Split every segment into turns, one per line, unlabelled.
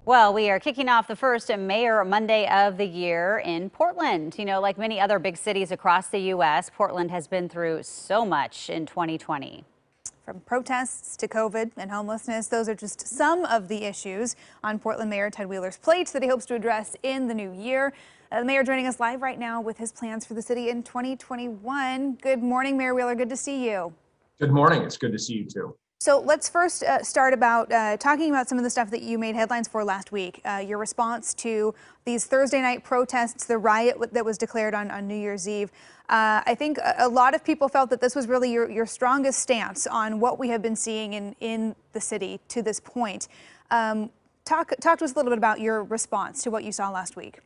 Well, we are kicking off the first Mayor Monday of the year in Portland. You know, like many other big cities across the U.S., Portland has been through so much in 2020.
From protests to COVID and homelessness, those are just some of the issues on Portland Mayor Ted Wheeler's plate that he hopes to address in the new year. The mayor joining us live right now with his plans for the city in 2021. Good morning, Mayor Wheeler. Good to see you.
Good morning. It's good to see you too.
So let's first start about talking about some of the stuff that you made headlines for last week. Your response to these Thursday night protests, the riot that was declared on New Year's Eve. I think a lot of people felt that this was really your strongest stance on what we have been seeing in the city to this point. Talk to us a little bit about your response to what you saw last week.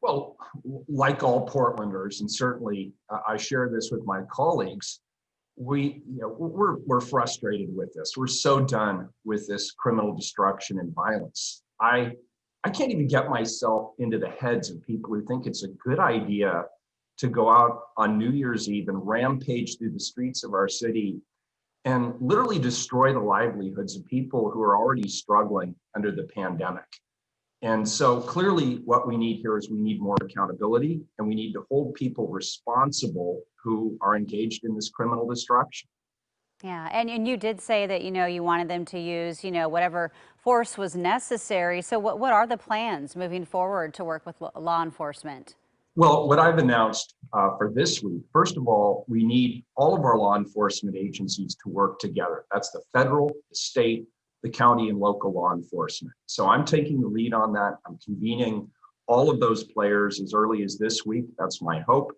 Well, like all Portlanders, and certainly I share this with my colleagues, we're frustrated with this. We're so done with this criminal destruction and violence. I can't even get myself into the heads of people who think it's a good idea to go out on New Year's Eve and rampage through the streets of our city and literally destroy the livelihoods of people who are already struggling under the pandemic. And so clearly what we need here is we need more accountability, and we need to hold people responsible who are engaged in this criminal destruction.
Yeah, and you did say that, you wanted them to use, whatever force was necessary. So what are the plans moving forward to work with law enforcement?
Well, what I've announced for this week, first of all, we need all of our law enforcement agencies to work together. That's the federal, the state, the county, and local law enforcement. So I'm taking the lead on that. I'm convening all of those players as early as this week. That's my hope.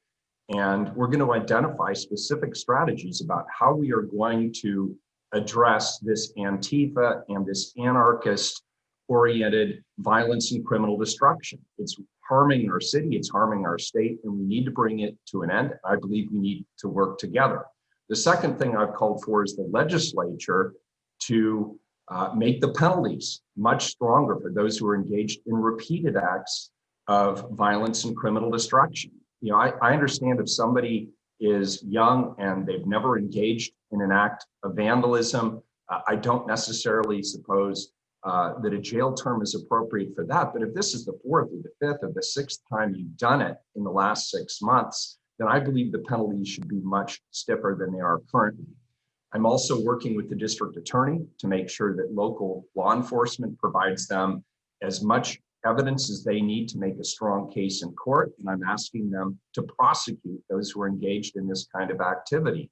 And we're going to identify specific strategies about how we are going to address this Antifa and this anarchist-oriented violence and criminal destruction. It's harming our city, it's harming our state, and we need to bring it to an end. I believe we need to work together. The second thing I've called for is the legislature to make the penalties much stronger for those who are engaged in repeated acts of violence and criminal destruction. I understand if somebody is young and they've never engaged in an act of vandalism, I don't necessarily suppose that a jail term is appropriate for that. But if this is the fourth or the fifth or the sixth time you've done it in the last 6 months, then I believe the penalties should be much stiffer than they are currently. I'm also working with the district attorney to make sure that local law enforcement provides them as much evidence as they need to make a strong case in court. And I'm asking them to prosecute those who are engaged in this kind of activity.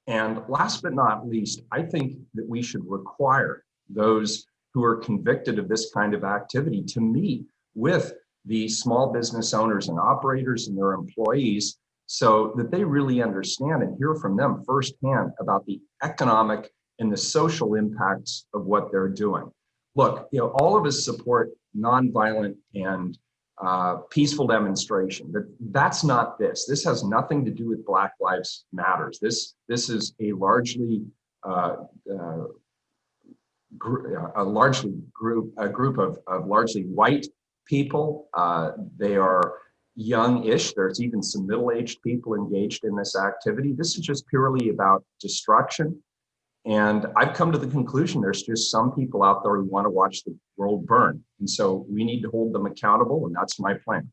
And last but not least, I think that we should require those who are convicted of this kind of activity to meet with the small business owners and operators and their employees so that they really understand and hear from them firsthand about the economic and the social impacts of what they're doing. Look, all of us support nonviolent and peaceful demonstration, but that's not this. This has nothing to do with Black Lives Matters. This is a largely group of largely white people. They are young-ish. There's even some middle-aged people engaged in this activity. This is just purely about destruction. And I've come to the conclusion there's just some people out there who want to watch the world burn. And so we need to hold them accountable, and that's my plan.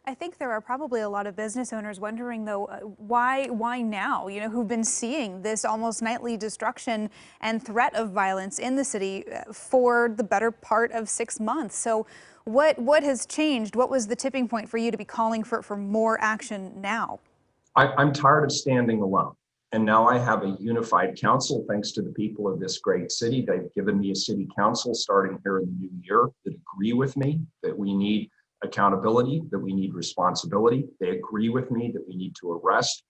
I think there are probably a lot of business owners wondering, though, why now? Who've been seeing this almost nightly destruction and threat of violence in the city for the better part of 6 months. So what has changed? What was the tipping point for you to be calling for more action now?
I'm tired of standing alone. And now I have a unified council, thanks to the people of this great city. They've given me a city council starting here in the new year that agree with me that we need accountability, that we need responsibility. They agree with me that we need to arrest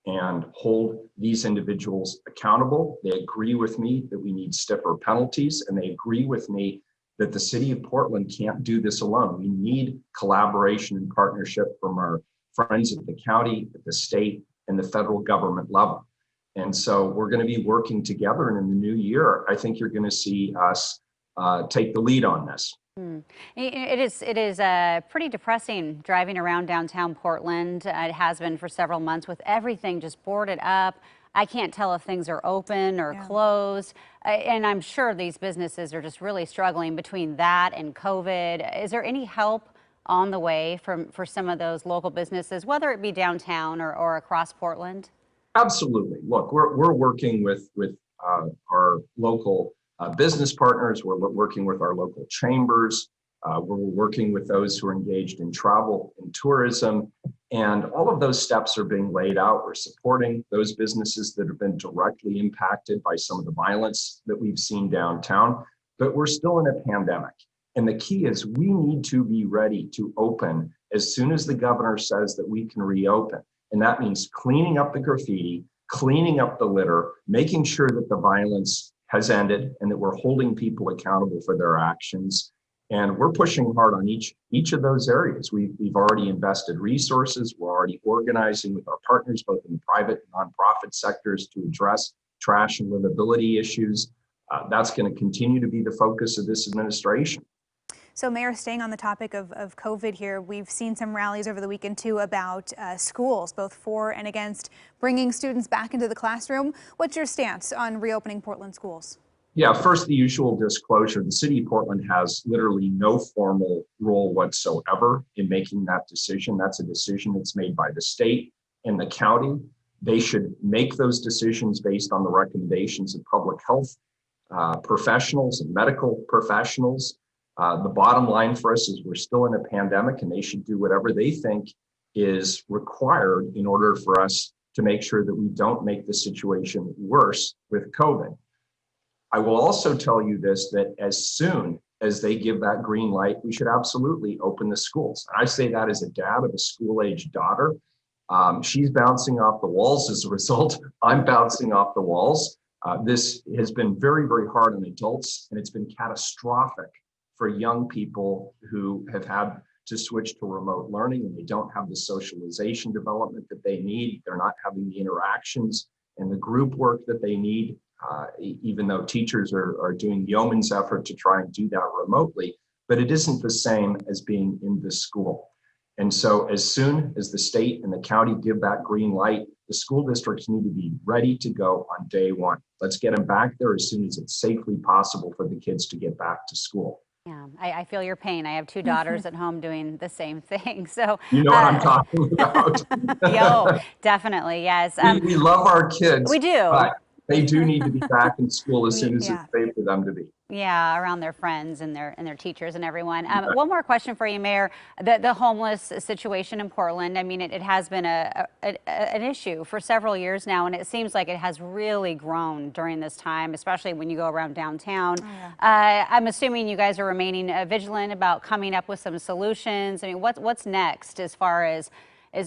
and hold these individuals accountable. They agree with me that we need stiffer penalties, and they agree with me that the city of Portland can't do this alone. We need collaboration and partnership from our friends at the county, at the state, and the federal government level. And so we're going to be working together, and in the new year, I think you're going to see us take the lead on this.
It is pretty depressing driving around downtown Portland. It has been for several months with everything just boarded up. I can't tell if things are open or closed. And I'm sure these businesses are just really struggling between that and COVID. Is there any help on the way for some of those local businesses, whether it be downtown or across Portland?
Absolutely. Look, we're working with our local business partners. We're working with our local chambers. We're working with those who are engaged in travel and tourism. And all of those steps are being laid out. We're supporting those businesses that have been directly impacted by some of the violence that we've seen downtown. But we're still in a pandemic. And the key is we need to be ready to open as soon as the governor says that we can reopen. And that means cleaning up the graffiti, cleaning up the litter, making sure that the violence has ended and that we're holding people accountable for their actions. And we're pushing hard on each of those areas. We've already invested resources. We're already organizing with our partners, both in the private and nonprofit sectors, to address trash and livability issues. That's going to continue to be the focus of this administration.
So, Mayor, staying on the topic of COVID here, we've seen some rallies over the weekend, too, about schools, both for and against bringing students back into the classroom. What's your stance on reopening Portland schools?
Yeah, first, the usual disclosure. The city of Portland has literally no formal role whatsoever in making that decision. That's a decision that's made by the state and the county. They should make those decisions based on the recommendations of public health professionals and medical professionals. The bottom line for us is we're still in a pandemic, and they should do whatever they think is required in order for us to make sure that we don't make the situation worse with COVID. I will also tell you this, that as soon as they give that green light, we should absolutely open the schools. And I say that as a dad of a school-aged daughter. She's bouncing off the walls as a result. I'm bouncing off the walls. This has been very, very hard on adults, and it's been catastrophic for young people who have had to switch to remote learning, and they don't have the socialization development that they need. They're not having the interactions and the group work that they need, even though teachers are doing yeoman's effort to try and do that remotely. But it isn't the same as being in the school. And so as soon as the state and the county give that green light, the school districts need to be ready to go on day one. Let's get them back there as soon as it's safely possible for the kids to get back to school.
Yeah, I feel your pain. I have two daughters at home doing the same thing. So
you know what I'm talking about.
Yo, definitely, yes.
We love our kids.
We do.
But they do need to be back in school as soon as it's safe for them to be.
Yeah, around their friends and their teachers and everyone. One more question for you, Mayor. The homeless situation in Portland, I mean, it has been an issue for several years now, and it seems like it has really grown during this time, especially when you go around downtown. Oh, yeah. I'm assuming you guys are remaining vigilant about coming up with some solutions. I mean, what's next as far as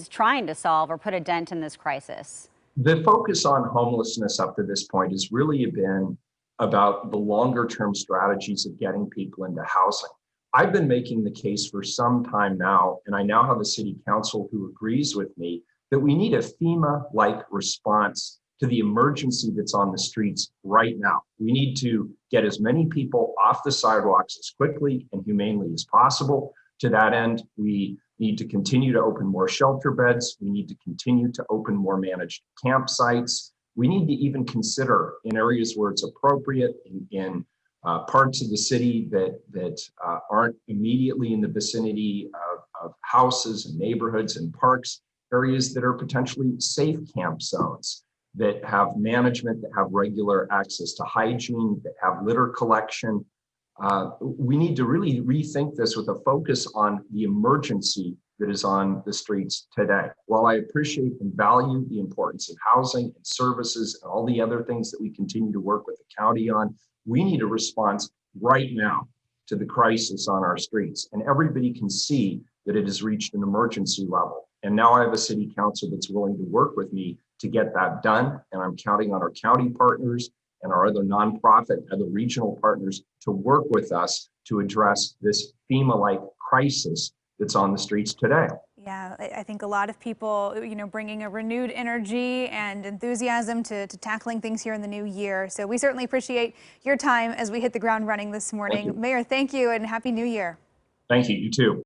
trying to solve or put a dent in this crisis?
The focus on homelessness up to this point has really been about the longer term strategies of getting people into housing. I've been making the case for some time now, and I now have a city council who agrees with me that we need a FEMA-like response to the emergency that's on the streets right now. We need to get as many people off the sidewalks as quickly and humanely as possible. To that end, we need to continue to open more shelter beds. We need to continue to open more managed campsites. We need to even consider, in areas where it's appropriate, in parts of the city that aren't immediately in the vicinity of houses and neighborhoods and parks, areas that are potentially safe camp zones, that have management, that have regular access to hygiene, that have litter collection. We need to really rethink this with a focus on the emergency that is on the streets today. While I appreciate and value the importance of housing and services and all the other things that we continue to work with the county on, we need a response right now to the crisis on our streets. And everybody can see that it has reached an emergency level. And now I have a city council that's willing to work with me to get that done. And I'm counting on our county partners and our other nonprofit, other regional partners to work with us to address this FEMA-like crisis that's on the streets today.
Yeah, I think a lot of people, bringing a renewed energy and enthusiasm to tackling things here in the new year. So we certainly appreciate your time as we hit the ground running this morning. Mayor, thank you and Happy New Year.
Thank you, you too.